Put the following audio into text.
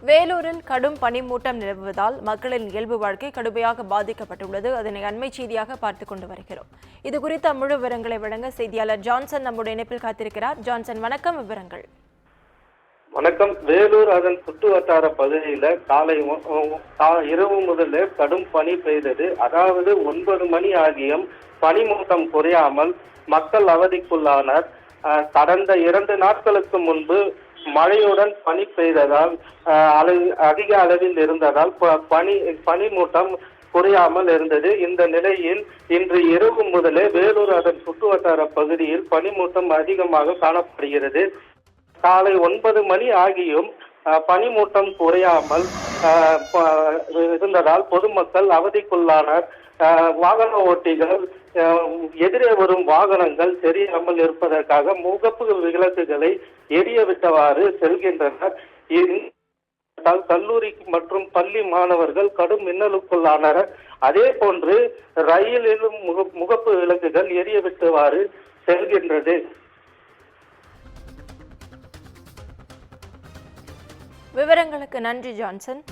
வேலூரில் கடும் பனிமூட்டம் நிலவுவதால் மக்களின் இயல்பு வாழ்க்கை கடுமையாக பாதிக்கப்பட்டுள்ளது. அதனை அண்மை செய்தியாக பார்த்துக் கொண்டு வருகிறோம். இதுகுறித்த முழு விவரங்களை வழங்க செய்தியாளர் ஜான்சன் நம்முடைய இணைப்பில் காத்திருக்கிறார். ஜான்சன், வணக்கம். விவரங்கள். வணக்கம். வேலூர் அதன் சுற்று வட்டார பகுதியில இரவு முதல்ல கடும் பனி பெய்தது. அதாவது 9 மணி ஆகியும் பனிமூட்டம் குறையாமல் மக்கள் அவதிக்குள்ளானர். கடந்த 2 நாட்களுக்கு முன்பு மழையுடன் பனி பெய்ததால் அதிக அளவில் இருந்ததால் பனிமூட்டம் குறையாமல் இருந்தது. இந்த நிலையில் இன்று இரவு முதலே வேலூர் அதன் சுற்றுவட்டார பகுதியில் பனிமூட்டம் அதிகமாக காணப்படுகிறது. காலை 9 மணி ஆகியும் பனிமூட்டம் குறையாமல் இருந்ததால் பொதுமக்கள் அவதிக்குள்ளானர். வாகன ஓட்டிகள் எதிரே வரும் வாகனங்கள் தெரியாமல் இருப்பதற்காக முகப்பு விளக்குகளை எரிய விட்டவாறு செல்கின்றனர். கல்லூரி மற்றும் பள்ளி மாணவர்கள் கடும் மின்னலுக்குள்ளானர். அதே போன்று ரயிலிலும் முகப்பு விளக்குகள் எரிய விட்டவாறு செல்கின்றது. விவரங்களுக்கு நன்றி ஜான்சன்.